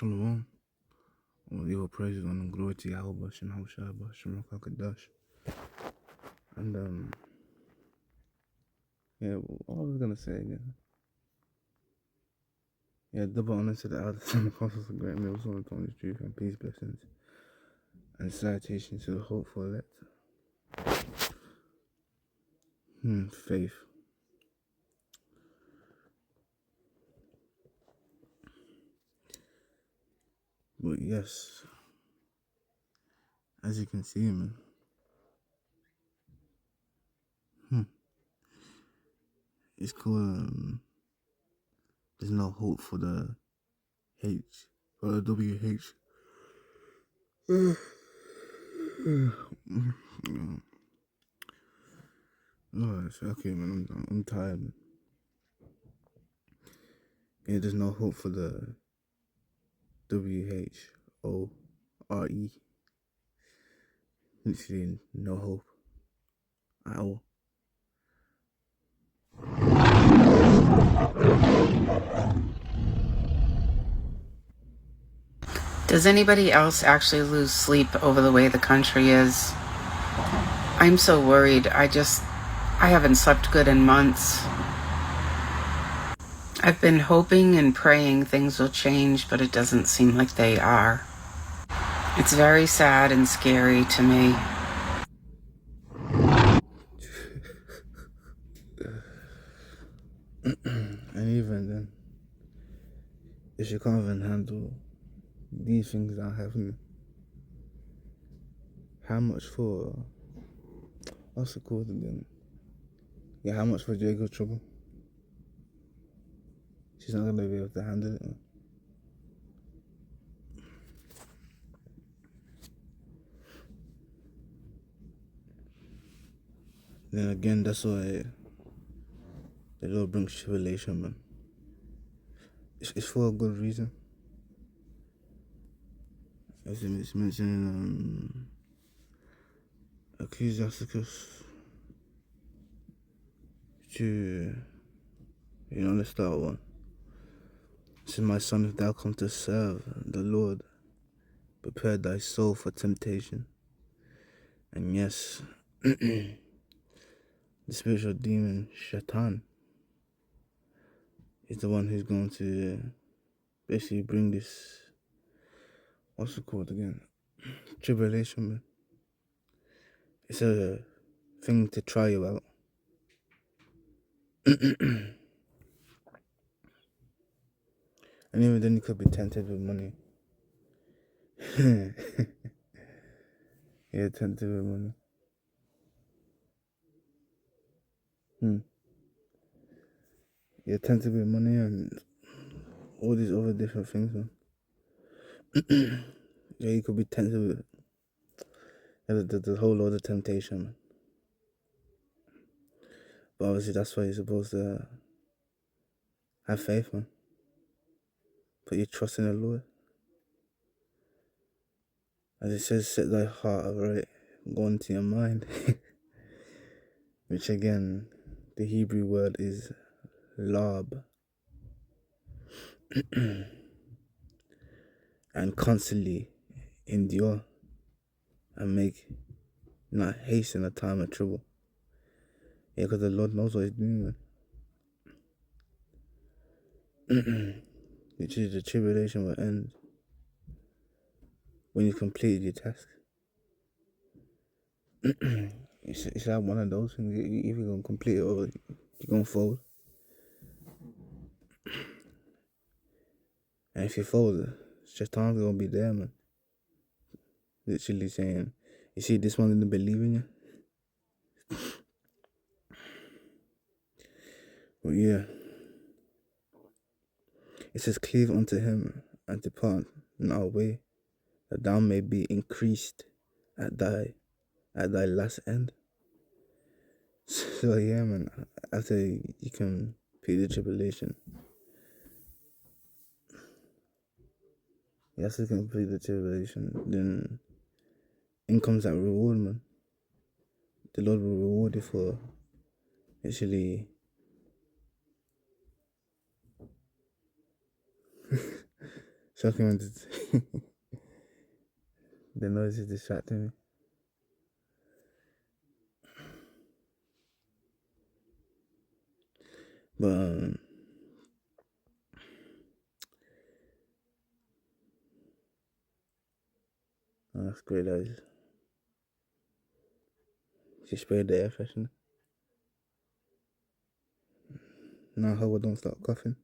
Shalom. All evil praises on and glory to Yahweh, Shem Haushai, Shem Rakakadash. And, what I was gonna say again. Yeah, double honor to the elders and apostles of great meals on the truth and peace, blessings, and salutation to the hopeful elect. Faith. But yes, as you can see, man. It's called, there's no hope for the H, or the WH. Oh, it's okay, man. I'm tired, man. Yeah, there's no hope for the WHORE. Literally no hope at all. Does anybody else actually lose sleep over the way the country is? I'm so worried. I haven't slept good in months. I've been hoping and praying things will change, but it doesn't seem like they are. It's very sad and scary to me. And even then, if you can't even handle these things that are happening, how much for, what's it called again? Yeah, how much for Jacob Trouble? She's not gonna be able to handle it, man. Then again, that's why the Lord brings tribulation, man. It's for a good reason. As it's mentioned in Ecclesiasticus let's start one. It says, my son, if thou come to serve the Lord, prepare thy soul for temptation. And yes, the spiritual demon, Shaitan, is the one who's going to basically bring this, what's it called again? Tribulation, man. It's a thing to try you out. And even then you could be tempted with money. Yeah, tempted with money. You're tempted with money and all these other different things, man. Yeah, you could be tempted with the whole load of temptation, man. But obviously that's why you're supposed to have faith, man. Put your trust in the Lord. As it says, set thy heart aright, go into your mind. Which again, the Hebrew word is lab. And constantly endure and make not haste in a time of trouble. Yeah, because the Lord knows what he's doing, man. Which is the tribulation will end when you completed your task. It's like one of those things. If you're going to complete it or you're going to fold. And if you fold, Shaitan's going to be there, man. Literally saying, you see, this one didn't believe in you. But yeah. It says, cleave unto him and depart in our way, that thou may be increased at thy last end. So yeah, man, after you complete the tribulation, then in comes that reward, man. The Lord will reward you for actually Shocking. The noise is distracting me. But oh, that's great. That is. She sprayed the air freshener. Now, how I don't start coughing.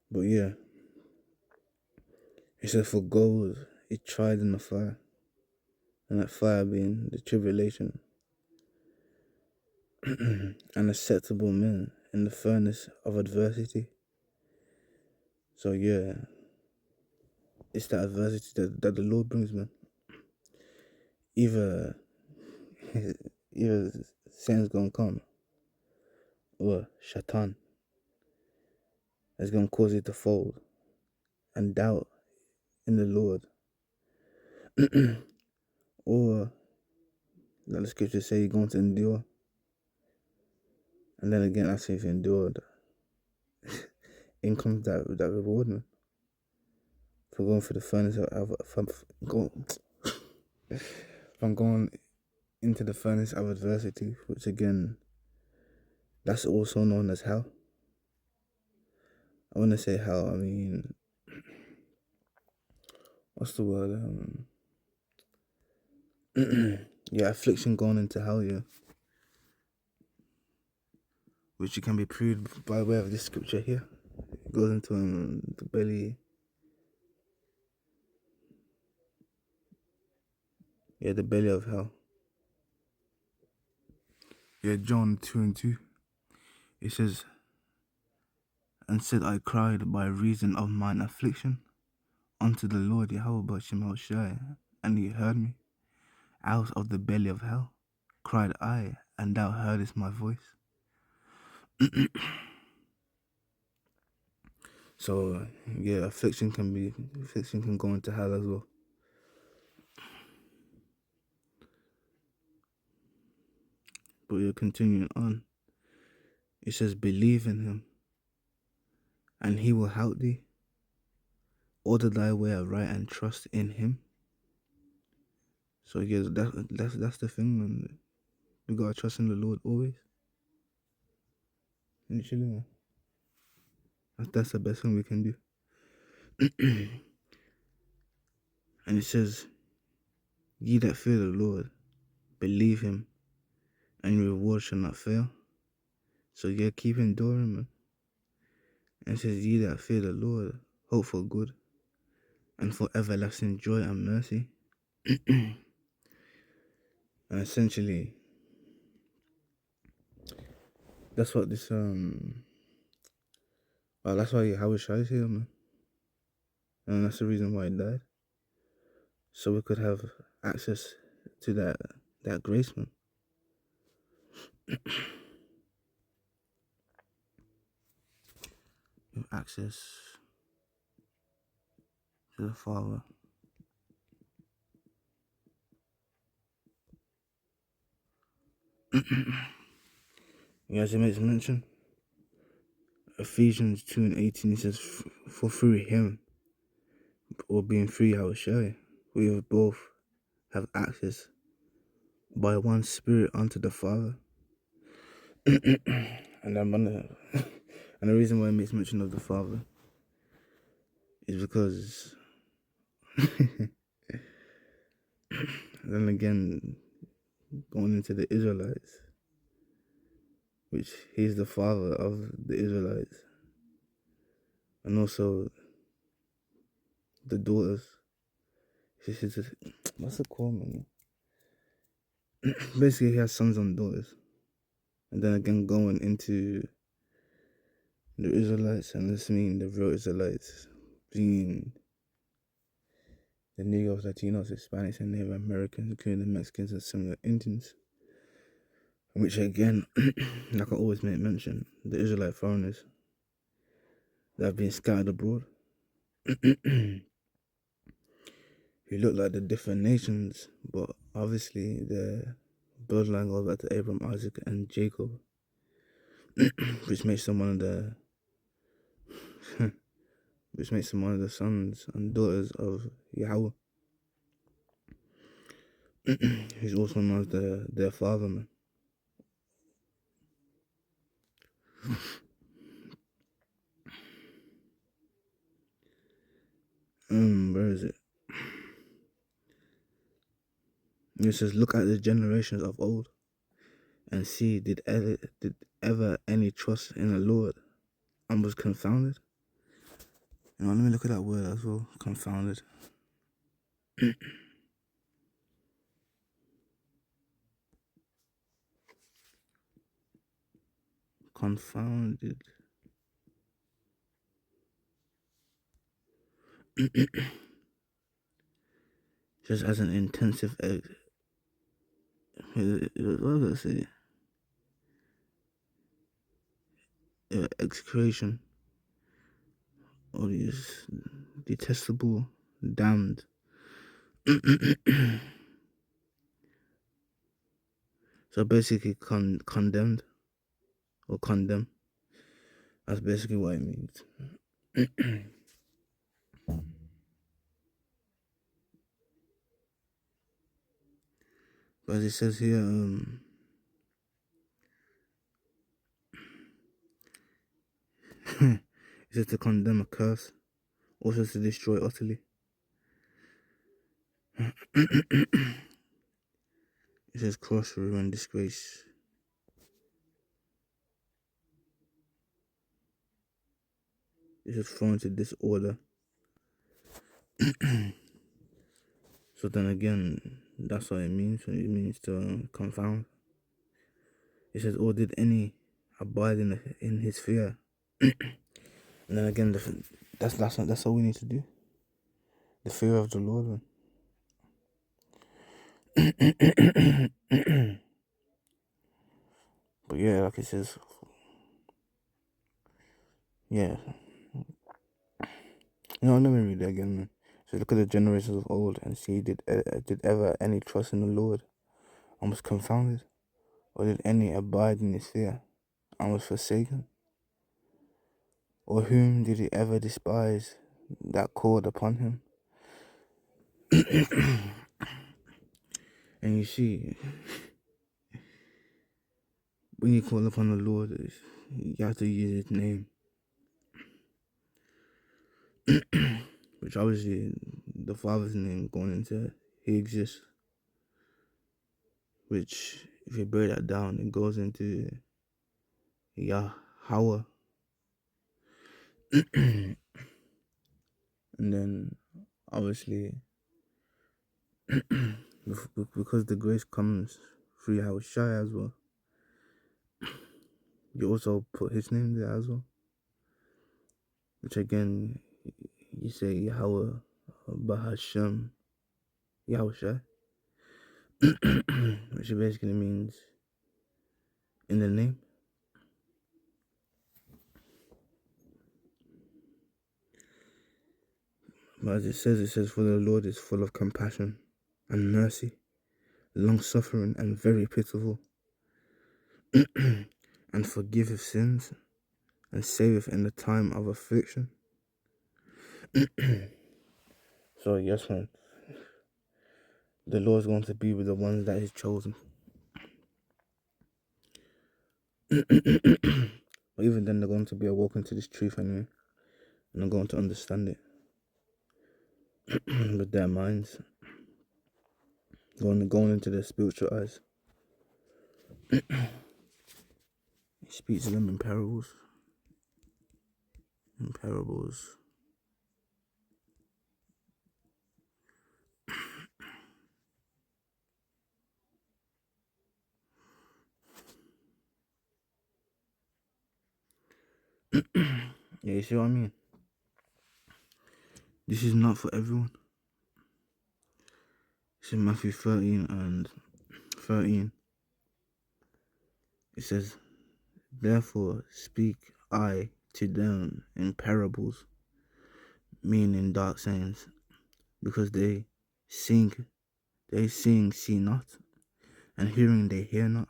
But yeah, it says for gold, it tried in the fire, and that fire being the tribulation, and acceptable men in the furnace of adversity. So yeah, it's that adversity that the Lord brings, man. Either Satan's gonna come, or Shaitan is gonna cause you to fold and doubt in the Lord. Or like the scriptures say, you're going to endure. And then again, I say if you endured, in comes that reward, man. For going through the furnace if I'm going into the furnace of adversity, which again, that's also known as hell. I want to say hell, I mean, what's the word? Yeah, affliction going into hell, yeah. Which can be proved by way of this scripture here. It goes into the belly. Yeah, the belly of hell. Yeah, John 2:2. It says, and said, I cried by reason of mine affliction unto the Lord Yahweh Shemel Shai, and he heard me. Out of the belly of hell cried I, and thou heardest my voice. So yeah, affliction can go into hell as well. But you're continuing on. It says, believe in him, and he will help thee. Order thy way aright and trust in him. So yeah, that's the thing, man. We gotta trust in the Lord always. Literally, man. That's the best thing we can do. And it says, ye that fear the Lord, believe him, and your reward shall not fail. So yeah, keep enduring, man. And it says, ye that fear the Lord, hope for good, and for everlasting joy and mercy. And essentially, that's what this that's why Yahweh Shai is here, man. And that's the reason why he died. So we could have access to that grace, man. Have access to the Father. As it makes mention, Ephesians 2:18, it says, for through him, or being free, I will show you, we have both have access by one Spirit unto the Father. And and the reason why it makes mention of the Father is because then again, going into the Israelites, which he's the father of the Israelites, and also the daughters. What's it called, man? Basically, he has sons and daughters. And then again, going into the Israelites, and this mean the real Israelites, being the Negroes, Latinos, Hispanics, and Native Americans, including the Mexicans and some of the Indians. Which again, like I always make mention, the Israelite foreigners that have been scattered abroad, who look like the different nations, but obviously their bloodline goes back to Abraham, Isaac, and Jacob, which makes them one of the which makes them one of the sons and daughters of Yahweh, who's also known as their father, man. Where is it? It says, look at the generations of old and see, did ever any trust in the Lord and was confounded? You know, let me look at that word as well, confounded. Confounded. Just as an intensive what was I say? Execration of these detestable, damned. So basically, condemned or condemn. That's basically what it means. But as it says here, it says to condemn a curse, also to destroy utterly. It says crush, ruin, disgrace. It says thrown into disorder. So then again, that's what it means. It means to confound. It says, or did any abide in his fear? And then again, that's all we need to do. The fear of the Lord. But yeah, like it says, yeah. No, let me read it again, man. So look at the generations of old and see, did ever any trust in the Lord and was confounded? Or did any abide in his fear and was forsaken? Or whom did he ever despise that called upon him? And you see, when you call upon the Lord, you have to use his name. Which obviously, the Father's name going into he exists. Which, if you break that down, it goes into Yahweh. And then, obviously, because the grace comes through Yahweh Shai as well, you also put his name there as well. Which again, you say Yahweh Bahashem Yahweh Shai. Which basically means in the name. But as it says, for the Lord is full of compassion and mercy, long-suffering and very pitiful, and forgiveth sins, and saveth in the time of affliction. So yes, man, the Lord's going to be with the ones that He's chosen. But even then, they're going to be awoken to this truth anyway, and they're going to understand it with their minds, going into their spiritual eyes. He speaks to them in parables. Yeah, you see what I mean? This is not for everyone. This is Matthew 13 and 13. It says, therefore speak I to them in parables, meaning dark sayings, because they seeing, see not, and hearing they hear not,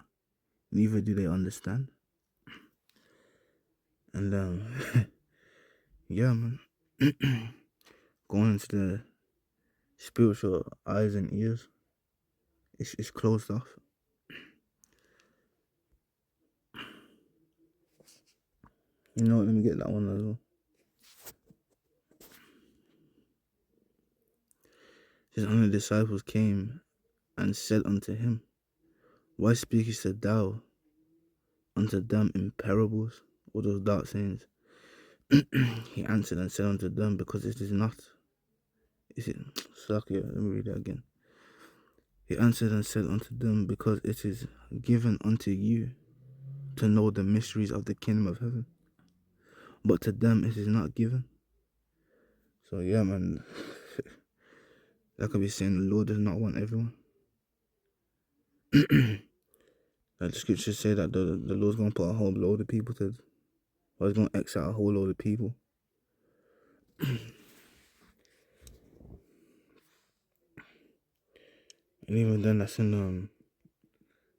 neither do they understand. And yeah, man. Going into the spiritual eyes and ears, it's closed off. You know what? Let me get that one as well. His only disciples came and said unto him, why speakest thou unto them in parables? All those dark sayings. He answered and said unto them, because it is not. Is it? Suck it. Let me read that again. He answered and said unto them, because it is given unto you to know the mysteries of the kingdom of heaven, but to them it is not given. So yeah, man, that could be saying the Lord does not want everyone. Like the scriptures say that the Lord's gonna put a whole load of people to, or he's gonna X out a whole load of people. And even then, that's in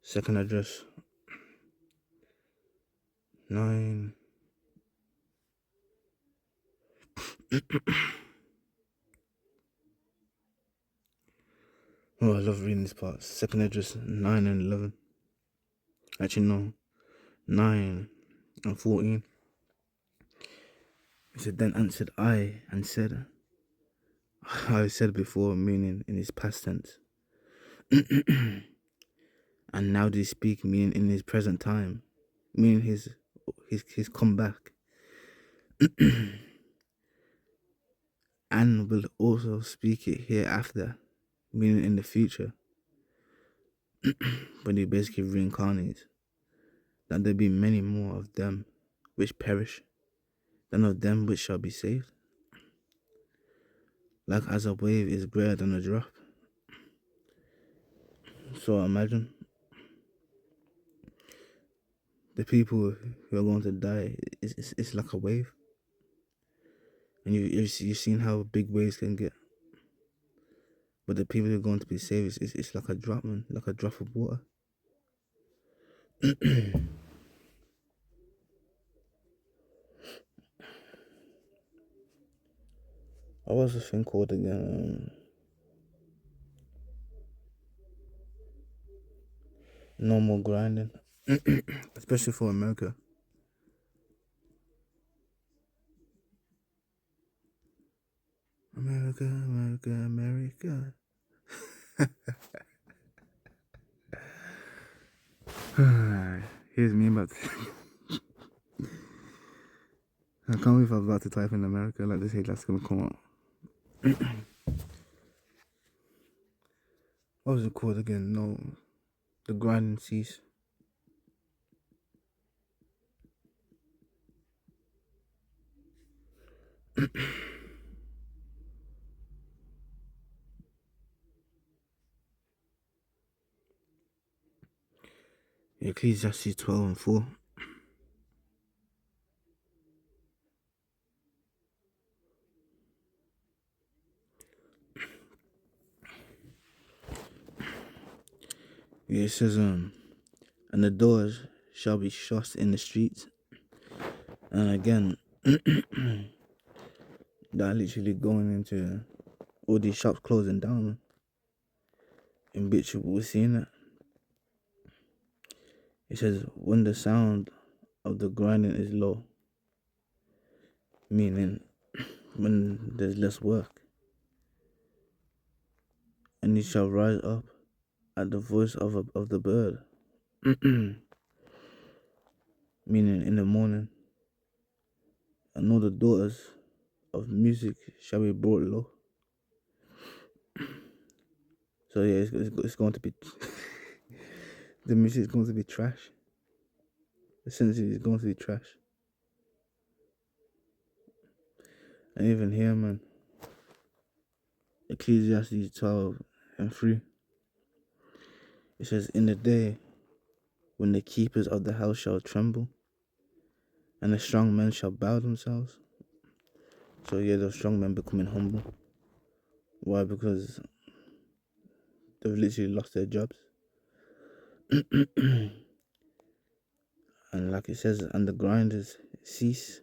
second address 9. Oh, I love reading this part. Second address 9 and 11. Actually, no, 9 and 14. He said, then answered I and said, I said before, meaning in his past tense. And now did he speak, meaning in his present time, meaning his comeback. And will also speak it hereafter, meaning in the future. When he basically reincarnates, that there be many more of them which perish than of them which shall be saved. Like as a wave is greater than a drop. So imagine the people who are going to die. It's like a wave, and you've seen how big waves can get. But the people who are going to be saved, it's like a drop, man, like a drop of water. What was the thing called again? No more grinding, especially for America. America, America, America. Here's me about to I can't believe I was about to type in America, like this hate that's gonna come out. What was it called again? No, the grinding cease. Ecclesiastes 12 and 4. Yeah, it says, and the doors shall be shut in the streets. And again, that literally going into all these shops closing down. In which we're seeing it. It says, when the sound of the grinding is low, meaning when there's less work, and you shall rise up at the voice of the bird, meaning in the morning, and all the daughters of music shall be brought low. So yeah, it's going to be the music is going to be trash. Essentially, it's going to be trash. And even here, man, Ecclesiastes 12 and 3. It says, in the day when the keepers of the house shall tremble, and the strong men shall bow themselves. So yeah, the strong men becoming humble. Why? Because they've literally lost their jobs. And like it says, and the grinders cease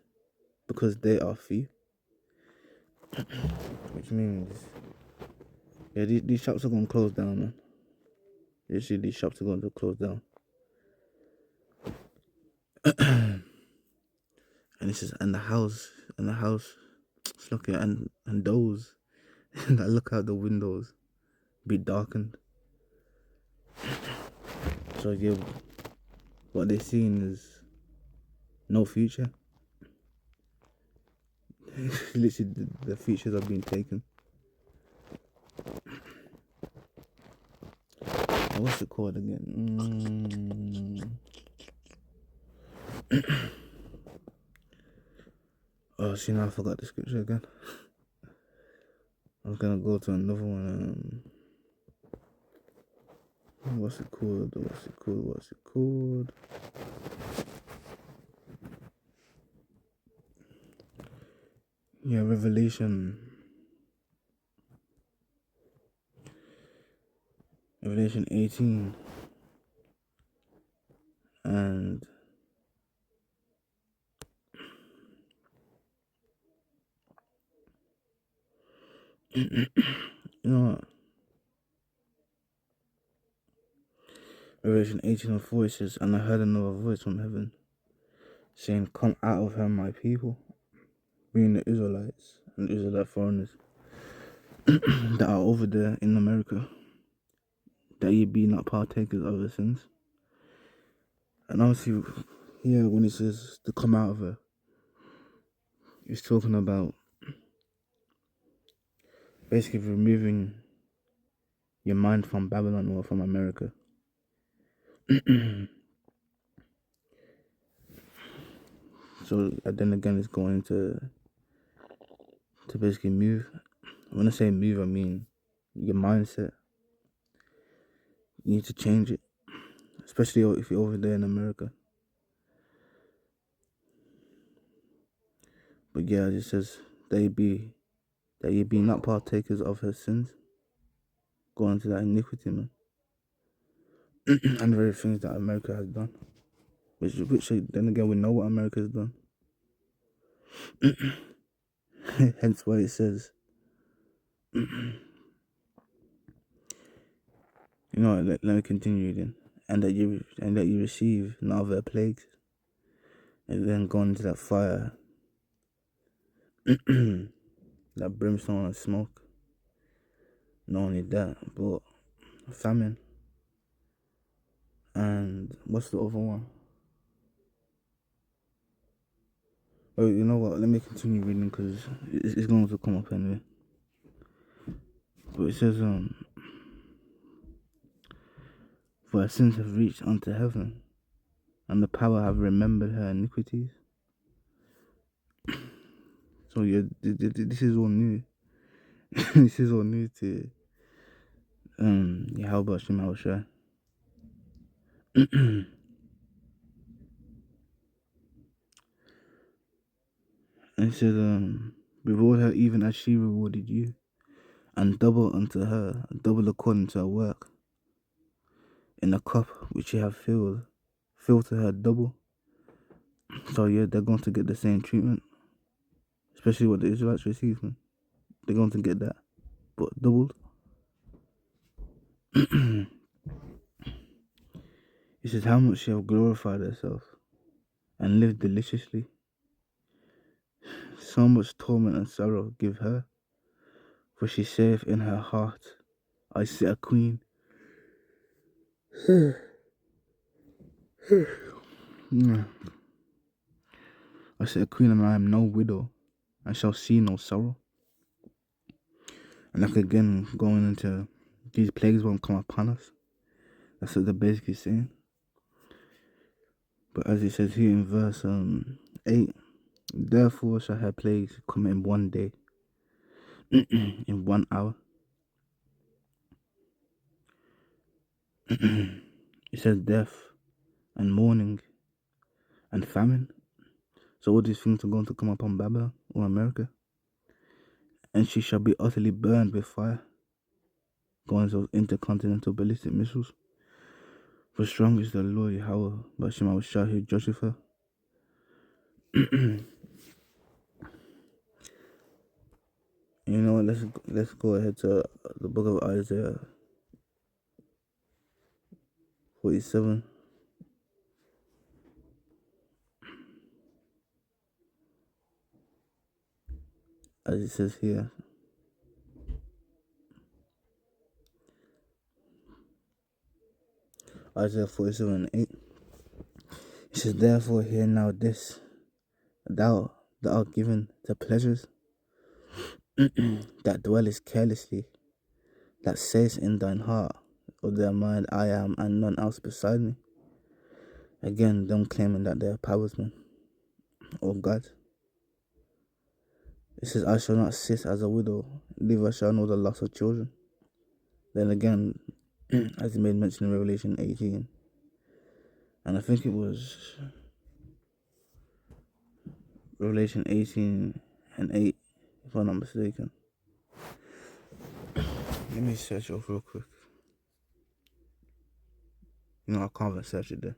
because they are few. Which means, yeah, these shops are going to close down, man. Usually these shops are going to close down. And it's just, and the house, it's looking, and those that look out the windows be darkened. So yeah, what they're seeing is no future. Literally, the futures are being taken. What's it called again? Oh, see, now I forgot the scripture again. I was gonna go to another one. What's it called? Yeah, Revelation 18. And you know what? Revelation 18:4 says, and I heard another voice from heaven saying, come out of her, my people, being the Israelites and Israelite foreigners that are over there in America, that ye be not partakers of her sins. And obviously, here when it says to come out of her, it's talking about basically removing your mind from Babylon or from America. So then again, it's going to basically move. When I say move, I mean your mindset. You need to change it, especially if you're over there in America. But yeah, it says that ye be not partakers of her sins, go into that iniquity, man, and the very things that America has done. Which then again, we know what America has done. Hence why it says, you know, let me continue then, and that you receive none of their plagues, and then go into that fire, that brimstone and smoke. Not only that, but famine, and what's the other one? Oh, you know what? Let me continue reading because it's going to come up anyway. But it says, for her sins have reached unto heaven, and the power have remembered her iniquities. So yeah, this is all new. This is all new to Yahweh Shem Yahushua. And it says, reward her even as she rewarded you, and double unto her, double according to her work. In the cup which you have filled, fill to her double. So yeah, they're going to get the same treatment, especially what the Israelites received. Man. They're going to get that, but doubled. It says how much she have glorified herself and lived deliciously. So much torment and sorrow give her, for she saith in her heart, I sit a queen. I sit a queen, and I am no widow, and shall see no sorrow. And like again, going into these plagues won't come upon us. That's what they're basically saying. But as it says here in verse 8, therefore shall her plagues come in one day, in 1 hour. It says death and mourning and famine. So all these things are going to come upon Babylon or America. And she shall be utterly burned with fire. Going to those intercontinental ballistic missiles. For strong is the Lord Yahweh, but Shema Shah who judgeth her. You know what? Let's go ahead to the book of Isaiah 47, as it says here. Isaiah 47:8. It says, "Therefore hear now this, thou that art given to pleasures, that dwellest carelessly, that sayest in thine heart, of their mind, I am, and none else beside me." Again, them claiming that they're powersmen or God. It says, "I shall not sit as a widow, neither shall know the loss of children." Then again, as he made mention in Revelation 18, and I think it was Revelation 18:8, if I'm not mistaken. Let me search off real quick. You know, I can't even search it there.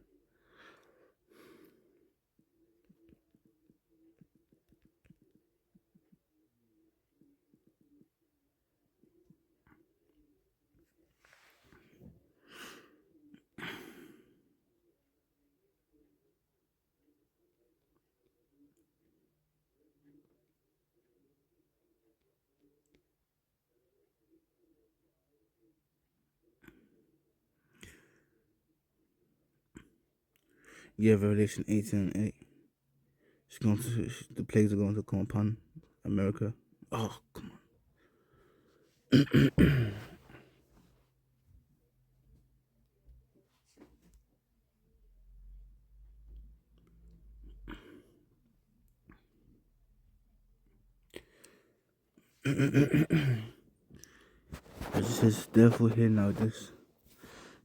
Yeah, Revelation 18:8. The plagues are going to come upon America. Oh, come on. As it says, "Therefore hear now this,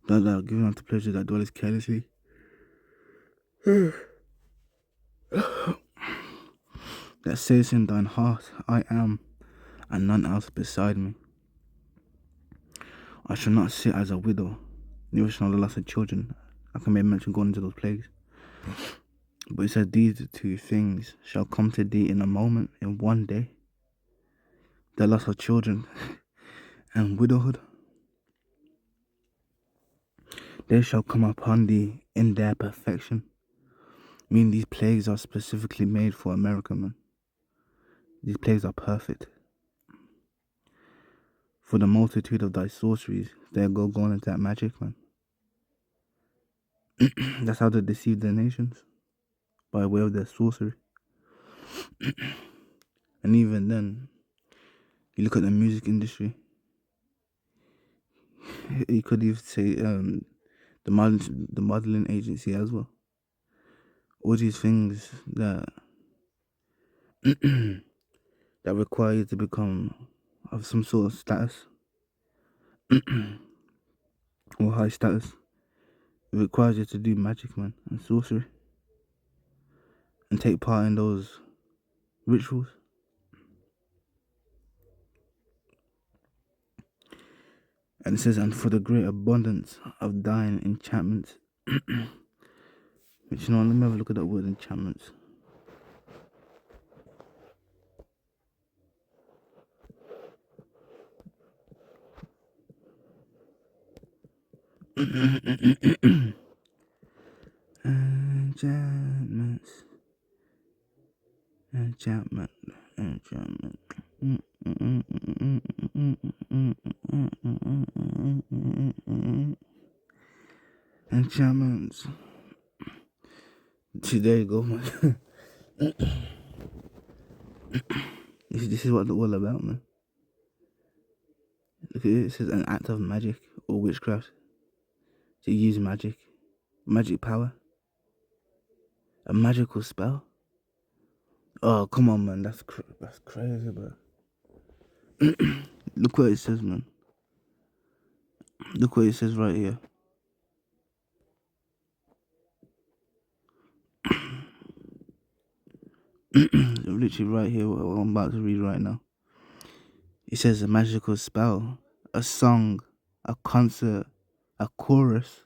that thou art given unto pleasure that dwellest carelessly, that says in thine heart, I am, and none else beside me. I shall not sit as a widow, neither shall the loss of children." I can make mention going into those plagues. But it says, "These two things shall come to thee in a moment, in one day, the loss of children and widowhood. They shall come upon thee in their perfection." Meaning these plagues are specifically made for America, man. These plagues are perfect. "For the multitude of thy sorceries, they go going into that magic, man." That's how they deceive their nations, by way of their sorcery. And even then, you look at the music industry, you could even say the modeling agency as well. All these things that that require you to become of some sort of status or high status. It requires you to do magic, man, and sorcery, and take part in those rituals. And it says, "And for the great abundance of thine enchantments." Which, you know, let me have a look at that word enchantments. Enchantments. Enchantment. Enchantment. Enchantments. See, there you go, man. This is what they're all about, man. Look at it. It says an act of magic or witchcraft. To use magic power, a magical spell. Oh, come on, man. That's crazy, bro. Look what it says, man. Look what it says right here. Literally right here, what I'm about to read right now. It says a magical spell, a song, a concert, a chorus.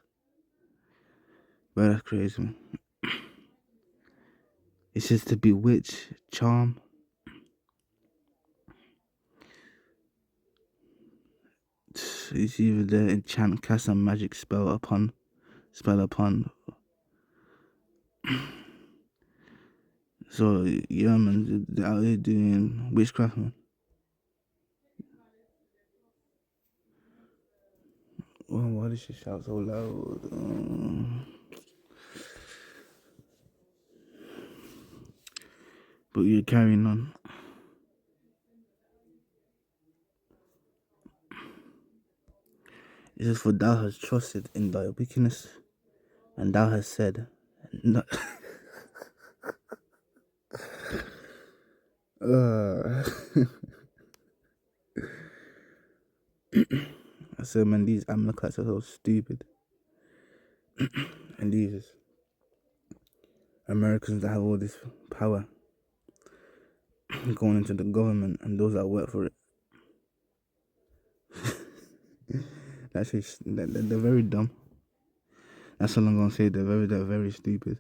Bro, that's crazy, man. It says to bewitch, charm. It's either the enchant, cast a magic spell upon. So yeah, man, they're out here doing witchcraft, man. Well, why did she shout so loud? But you're carrying on. It says, for thou hast trusted in thy wickedness, and thou hast said, no. I said, man, these Amalekites are so stupid. And these Americans that have all this power going into the government and those that work for it. They're very dumb. That's all I'm gonna say. They're very stupid.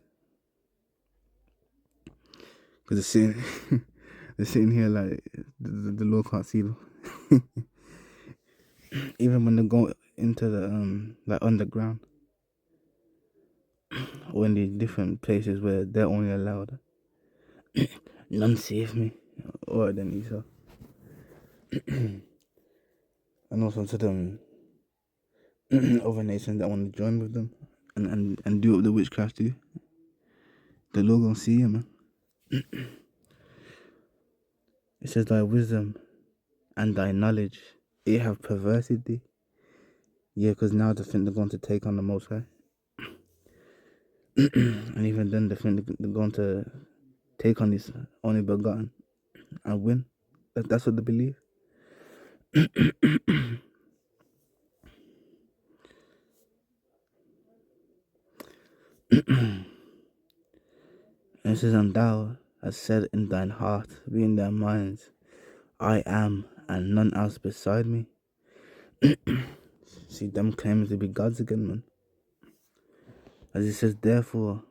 Cause they're sitting here like the law can't see them. Even when they go into the like underground or in the different places where they're only allowed, none save me, or than Esau. And also to them other nations that want to join with them and do what the witchcraft do. The Lord gonna see you, man. It says, thy wisdom and thy knowledge, it have perverted thee. Yeah, because now they think they're going to take on the Most High. And even then they think they're going to take on this only begotten and win. That's what they believe. And it says, and thou hast said in thine heart, be in their minds, I am, and none else beside me. See them claiming to be gods again, man. As it says, therefore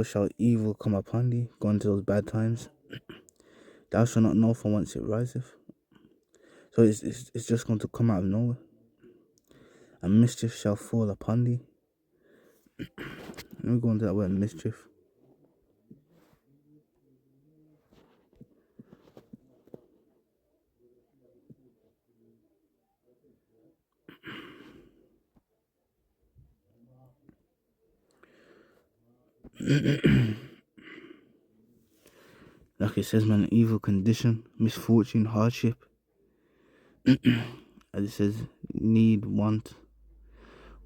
shall evil come upon thee, going to those bad times. Thou shalt not know from whence it riseth. So it's just going to come out of nowhere. And mischief shall fall upon thee. Let me go into that word mischief. Like it says, man, evil condition, misfortune, hardship. As it says, need, want,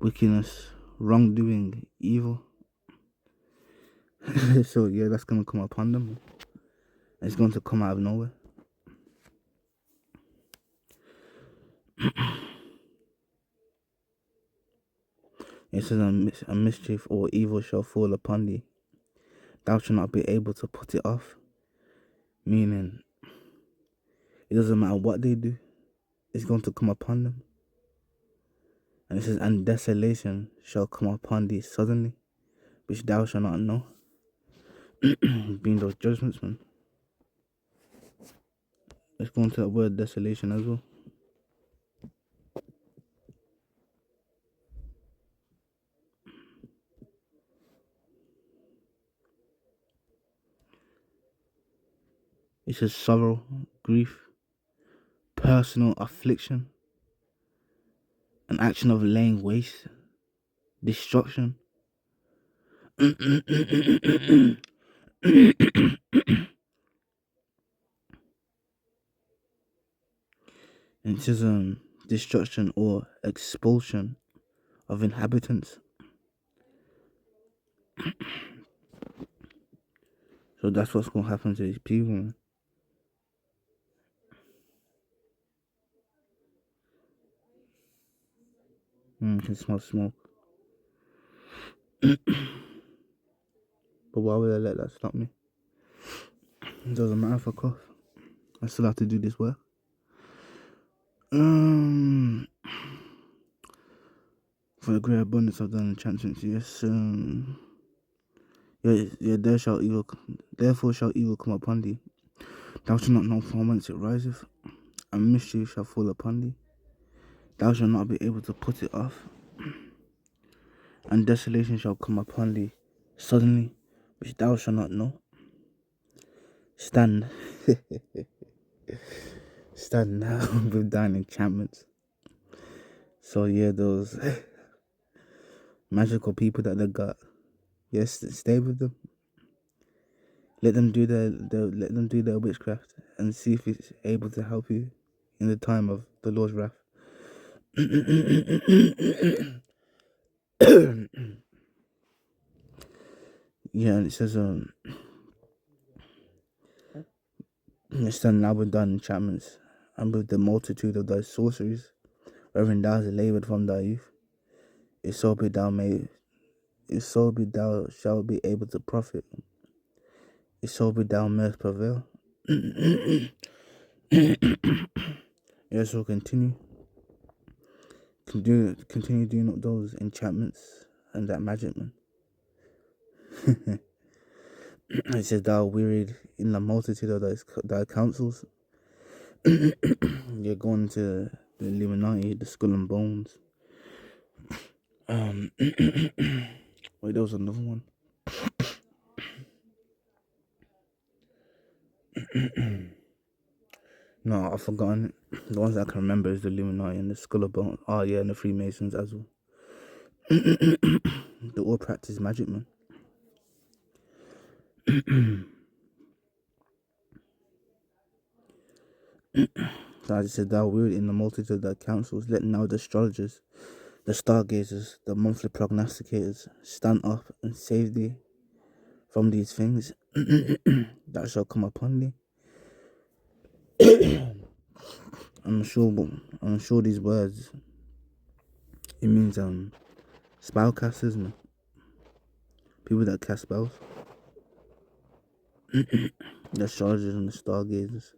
wickedness, wrongdoing, evil. So yeah, that's gonna come upon them. It's going to come out of nowhere. It says, a mischief or evil shall fall upon thee. Thou shalt not be able to put it off. Meaning, it doesn't matter what they do, it's going to come upon them. And it says, and desolation shall come upon thee suddenly, which thou shalt not know. Being those judgments, man. Let's go into that word desolation as well. It says sorrow, grief, personal affliction, an action of laying waste, destruction. And it says destruction or expulsion of inhabitants. So that's what's gonna happen to these people, man. You can smell smoke. But why would I let that stop me? It doesn't matter if I cough. I still have to do this work. For the great abundance of thine enchantments, yes. there shall evil, therefore shall evil come upon thee. Thou shalt not know from whence it riseth, and mischief shall fall upon thee. Thou shalt not be able to put it off, and desolation shall come upon thee suddenly, which thou shalt not know. Stand, stand now with thine enchantments. So yeah, those magical people that they got, yes, stay with them. Let them do their witchcraft and see if it's able to help you in the time of the Lord's wrath. Yeah, and it says stand now with thine enchantments, and with the multitude of thy sorceries, wherein thou hast laboured from thy youth. If so be thou shalt be able to profit. If so be thou mayest prevail. Yes, so continue doing up those enchantments and that magic, man. It says thou wearied in the multitude of thy counsels. You're going to the Illuminati, the Skull and Bones. Wait, there was another one. No, I've forgotten it. The ones I can remember is the Illuminati and the Skull and Bones. Oh yeah, and the Freemasons as well. They all practice magic, man. So I just said, thou wearied in the multitude of thy counsels, let now the astrologers, the stargazers, the monthly prognosticators stand up and save thee from these things that shall come upon thee. I'm sure these words, it means spellcasters, man. People that cast spells. The astrologers and the stargazers.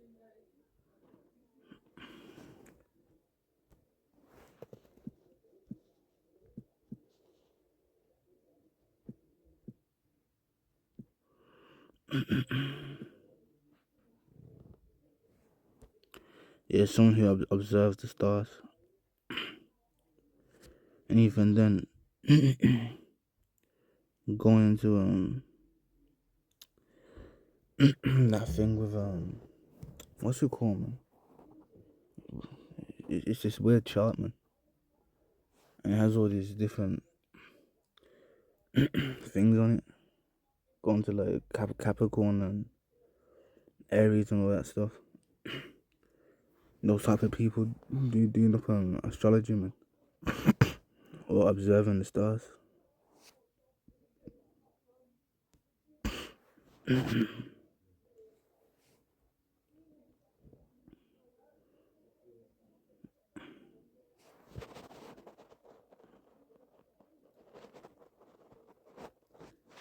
Yeah, someone who observes the stars. And even then, going into that thing with what's it called, man? It's this weird chart, man, and it has all these different things on it. Going to like Capricorn and Aries and all that stuff. Those type of people doing up on astrology, man, or observing the stars.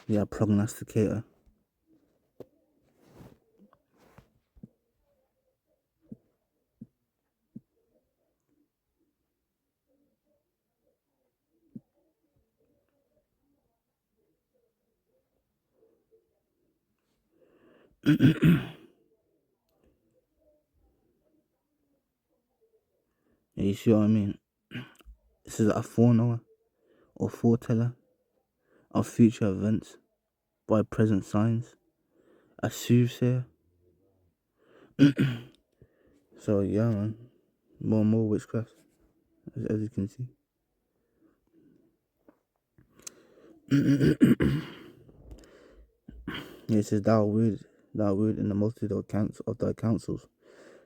Yeah, prognosticator. Yeah, you see what I mean? This is a foreknower or foreteller of future events by present signs, a soothsayer. So yeah, man, more and more witchcraft, as you can see. Yeah, it says thou weird in the multitude of thy counsels.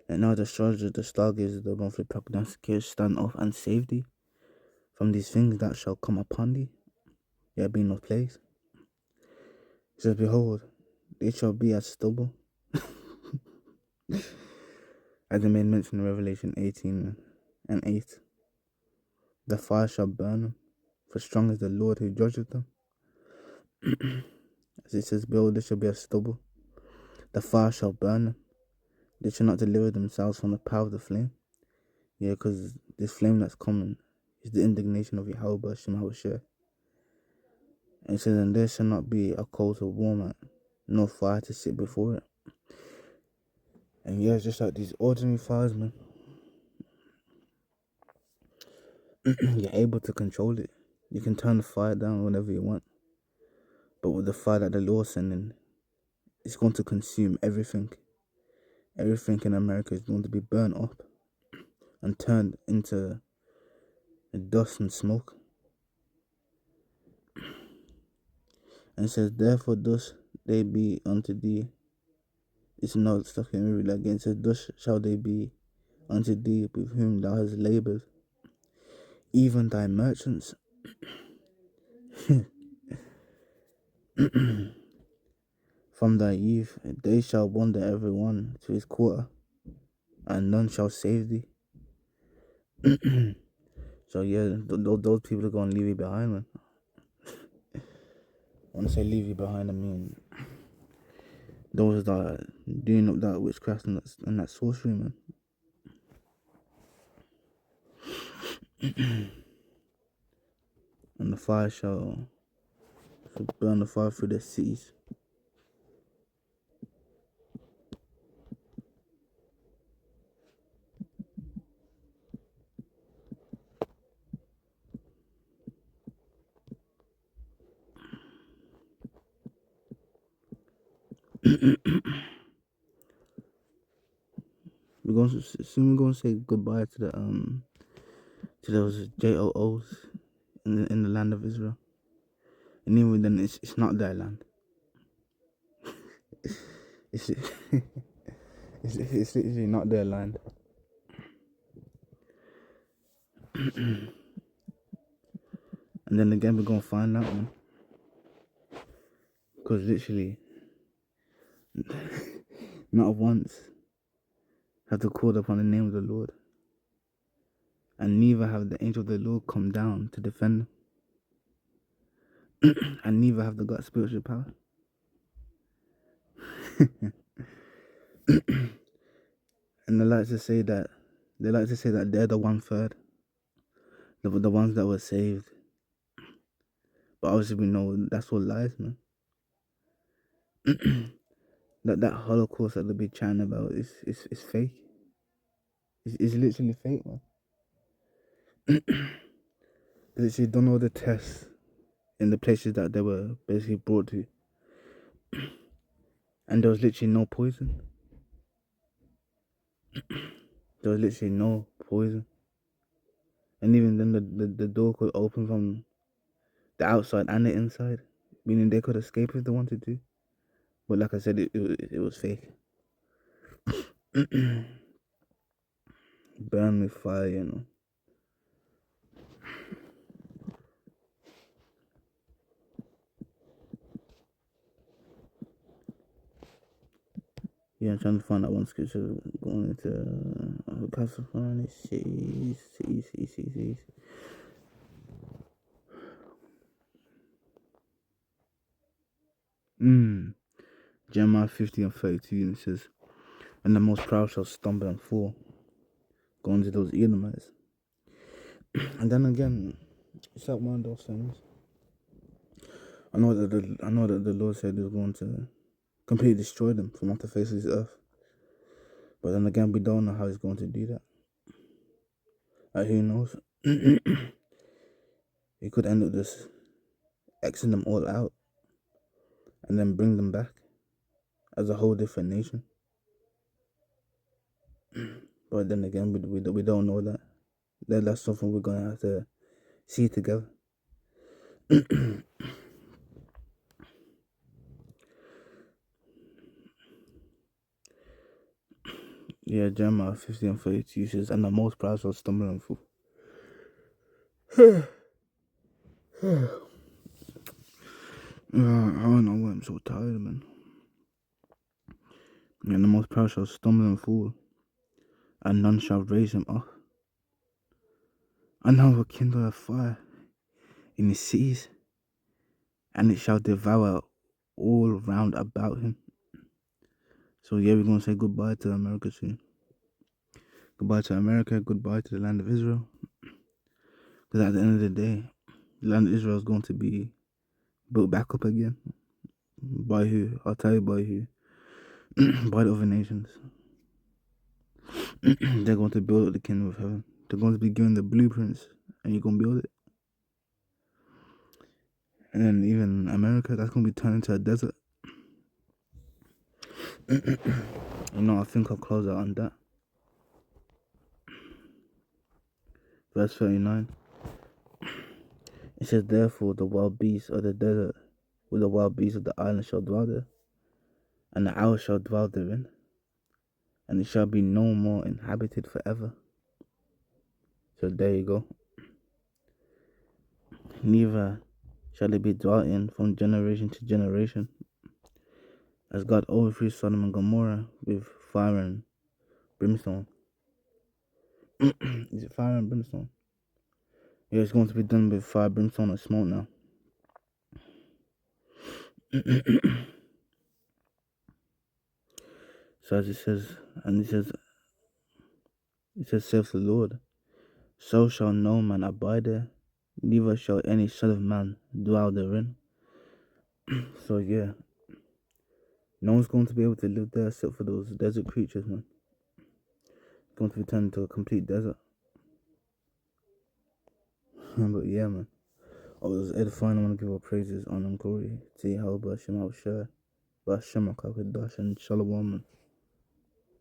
And now the astrologers, the stargazers, the monthly prognosticators stand off and save thee from these things that shall come upon thee. There be no place. It says, behold, they shall be as stubble. As they made mention in Revelation 18 and 8. The fire shall burn them, for strong is the Lord who judgeth them. As it says, behold, they shall be as stubble. The fire shall burn them. They shall not deliver themselves from the power of the flame. Yeah, because this flame that's coming is the indignation of Yahweh Shem HaShai. And it says, and there shall not be a coal to warm at, nor fire to sit before it. And yeah, it's just like these ordinary fires, man. You're able to control it. You can turn the fire down whenever you want. But with the fire that the Lord's sending, it's going to consume everything. Everything in America is going to be burnt up and turned into dust and smoke. And it says, therefore thus they be unto thee. It's not stuck in me read again. It says, thus shall they be unto thee with whom thou hast labored, even thy merchants. From thy youth they shall wander every one to his quarter, and none shall save thee. So yeah, those people are going to leave you behind, man. When I say leave you behind, I mean those that are doing up that witchcraft and that sorcery, man. And the fire shall burn the fire through the cities. We're gonna say goodbye to those JOOs in the land of Israel. And even then, it's not their land. it's it's literally not their land. And then again, we're gonna find out, man. Because literally, not once have they called upon the name of the Lord, and neither have the angel of the Lord come down to defend them, and neither have they got spiritual power. And they like to say that they're the 1/3, the ones that were saved. But obviously we know that's all lies, man. that Holocaust that they be chatting about is fake. It's literally fake, man. They literally done all the tests in the places that they were basically brought to, and there was literally no poison. There was literally no poison. And even then the door could open from the outside and the inside, meaning they could escape if they wanted to. But like I said, it was fake. Burn with fire, you know. Yeah, I'm trying to find out one scripture going into classifying it. See. Jeremiah 50 and 32, and it says, and the most proud shall stumble and fall, going to those Edomites. And then again, it's like one of those things. I know that the Lord said He was going to completely destroy them from off the face of this earth. But then again, we don't know how He's going to do that. Who knows? He could end up just Xing them all out and then bring them back as a whole different nation. But then again, we don't know that. That's something we're going to have to see together. Yeah, Jeremiah 50 and 32 says, and the most proud shall stumble and fall. I don't know why I'm so tired, man. And the most proud shall stumble and fall, and none shall raise him up. And I will kindle a fire in the seas, and it shall devour all round about him. So yeah, we're gonna say goodbye to America soon. Goodbye to America, goodbye to the land of Israel. Because at the end of the day, the land of Israel is going to be built back up again. By who? I'll tell you by who. By the other nations. They're going to build the kingdom of heaven. They're going to be given the blueprints, and you're going to build it. And then even America, that's going to be turned into a desert. I think I'll close out on that. Verse 39. It says, therefore the wild beasts of the desert with the wild beasts of the island shall dwell there, and the owl shall dwell therein, and it shall be no more inhabited forever. So there you go. Neither shall it be dwelt in from generation to generation, as God overthrew Sodom and Gomorrah with fire and brimstone. Is it fire and brimstone? Yeah, it's going to be done with fire, brimstone, and smoke now. So as it says, saith the Lord, so shall no man abide there, neither shall any son of man dwell therein. So yeah, no one's going to be able to live there except for those desert creatures, man. It's going to be turned into a complete desert. But yeah, man. I was edifying. I want to give all praises, honor, and glory to Yahweh, Shem HaShai, Ba'Shem HaKadosh, and Shalom, man.